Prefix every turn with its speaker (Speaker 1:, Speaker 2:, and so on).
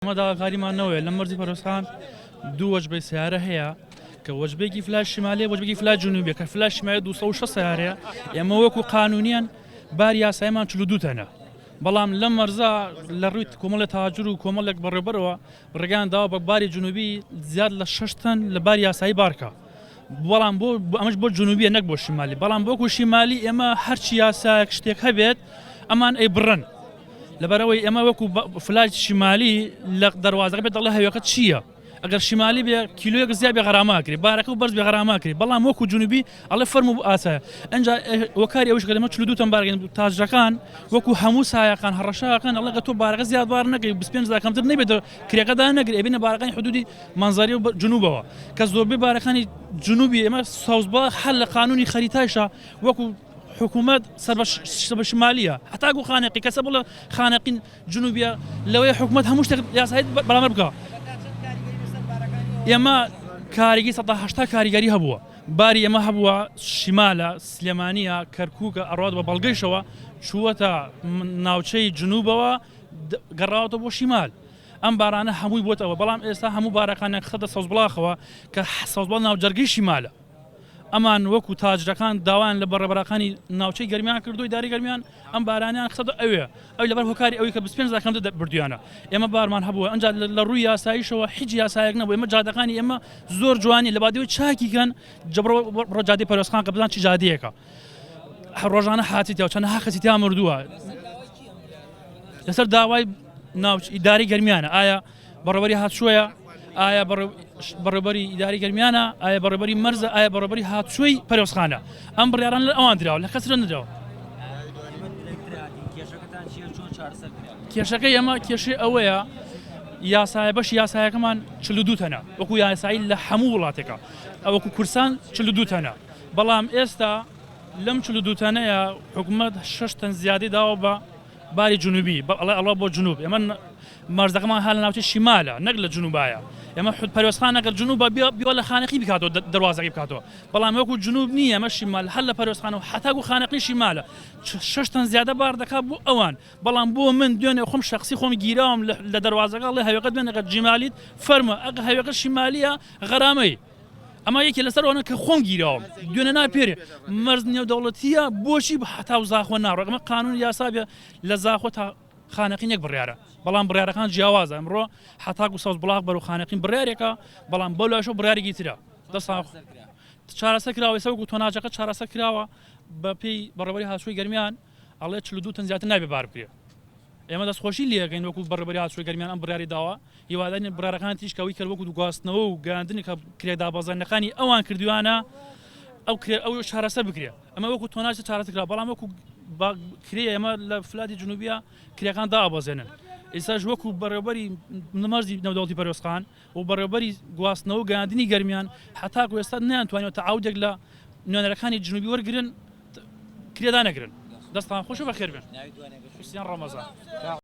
Speaker 1: ئەمە داواکاریمان نەوەیە لە مەرزی پەرۆسخان دوو وەجبەی سیارە هەیە کە وەجبێکی فلای شیمالێ وەجبێکی فلای جنوبیە کە فلای شیمالێ 206 سیارەیە ئێمە وەکو قانونیان بار یاسایمان 42 تەنە بەڵام لەم مەرزە لە ڕووی کۆمەڵە تاجر و کۆمەڵێک بەڕێبەرەوە ڕێگەیان داوا بە باری جنوبی زیاد لە 6 تەن لە بار یاسایی بارکە بەڵام بۆ ئەمەش بۆ جنوبیە نەک بۆ شیمالی بەڵام بۆکو شیمالی ئێمە هەرچی یاسایەک شتێک هەبێت ئەمان ئەی بڕن لەبەرەوەی ئێمە وەکو فلای شیمالی لە دەواازەکە بێت دەڵێ هەوێکەت چییە ئەگەر شیمالی بێ کیلویەک زیاد بێ غەراماکری بارەکە و بەرز بێ غەراماکری بەڵام وەکو جنوبی ئەڵێ فەرم و ئاسایە ئەنجا وەکاری ئەوش کە لەمە 42 تەن بارگەن تاجەکان وەکو هەموو سایەکان هەڕەشەکان ئەڵێ گە تۆ بارەکە زیاد بار نەکەی 25 کەمتر نەبێت کرێکەدا نەگری ئەبینە بارەکانی حدودی مانزاری و جنوبەوە کە زۆربەی بارەکانی جنوبی ئێمە ساوزبا هەر لە قانونی خەریتایشە وەکو حکوومەت سەر شمالیە حتاکو خانقی کەسە بڵە خانقین جنوبیە لەوەی حکوومەت هەموو شتێک یاسایت بەرامبەر بکە ئێمە کاریگەری 180 کاریگەری هەبووە باری ئێمە هەبووە شیمالە سلێمانیە کەرکووکە ئەڕات بە بەڵگەیشەوە چووەتە ناوچەی جنوبەوە گەڕاوەتە بۆ شیمال ئەم بارانە هەمووی بۆتەوە بەڵام ئێستا هەموو بارەکانێک خەتە سەوزبڵاخەوە کە سەوزبڵ ناوجەرگەی شیمالە ئەمان وەکو تاجرەکان داوایان لە بەڕێبەرەکانی ناوچەی گەرمیان کردوی داری گەرمیان ئەم بارانیان خسەدە ئەوێ ئەو لەبەر هۆکاری ئەوەی کە 25 کەمتر بردویانە ئێمە بارمان هەبووە ئەنجا لە ڕووی یاساییشەوە هیچ یاسایەک نەبوو ئێمە جادەکانی ئێمە زۆر جوانی لە بادەوەی چاکیکەن جەبڕۆ جادەی پەرۆسخان کە بزان چی جادەیەکە ڕۆژانە هاتیتەوە چەند هاخەتی تا مردووە لەسەر داوای ئیداری گەرمیانە ئایا بەڕێوەری هاتشوویە ئایا بەڕێبەری ئیداری گەرمیانە ئایا بەڕێبەری مەرزە ئایا بەڕێبەری هاتووی پەرۆسخانە ئەم بڕیاران لە ئەوان دراوە لە کەسرە نەدراوە کێشەکەی ئێمە کێشەی ئەوەیە یاسایە بەش یاسایەکەمان 42 تەنە وەکو یاسایی لە هەموو وڵاتێکە ئەوەکو کورسان 42 تەنە بەڵام ئێستا لەم 42 تەنەیە حکوومەت 6 تەن زیادی داوە بە باری جنوبی ئەڵە بۆ جنوب ئێمە مەرزەکەمان هەل لە ناوچەی شیمالە نەک لە جنوبایە ئێمە پەرۆسخان ئەگەر جنوبە بیا لە خانقی بکاتەوە دەواازەکەی بکاتەوە بەڵام وەکو جنوب نییە ئەمە شیمال هەر لە پەرۆسخانەوە حتاکو خانقی شیمالە 6 تەن زیادە بار دەکات بۆ ئەوان بەڵام بۆ من دوێنێ خۆم شخصی خۆم گیراوم لە دەواازەکە لە هەوێکە دوێنێ جیمالیت فەرمە ئەگە هەوێکە شیمالیە غەرامەی ئەمە یەکی لەسەرەوە کە خۆم گیراوم دوێنێ ناپێرێ مەرز نێودەوڵەتیە بۆچی هەتا و زاخۆ ناڕۆ ئەمە قانون یاسابێ لە زاخۆ تا خانقینێک بڕیارە بەڵام بڕیارەکان جیاوازە ئەمڕۆ حتاکو سەوز بڵاغ بەرەو خانقین بڕیارێکە بەڵام بەو لاشە بڕیارێکی ترە چارەسەر کراوە سەوەکو تۆناجەکە چارەسەر کراوە بە پێی بەڕێوەری هاتووی گەرمیان ئەڵێ 42 تەن زیاتر نابێ بار بکرێ ئێمە دەستخۆشی لێەکەین وەکو بەڕێوەری هاتووی گەرمیان ئەم بڕیاری داوە هیوادارین بڕیارەکان تیشکەوەی کرد وەکو گواستنەوە و گەاندنی کە کرێدابەزەندەکانی ئەوان کردوانە ئەو چارەسەر بکرێ ئەمە وەکو تۆناجە چارەسەر کرا بەڵام وەکو کرێ ئێمە لە فلاتی جنوبیە کرێکان دابەزێنن ئێستاش وەکو بەڕێوەبەری مەرزی نێودەوڵەتی پەرۆسخان و بەڕێوەبەری گواستنەوە و گەاندنی گەرمیان حتاکو ئێستا نەیانتوانێت تەعاودێک لە نوێنەرەکانی جنوبی وەرگرن کرێدا نەگرن دەستان خۆشە بەخێر بێن حوسێن ڕەمەزان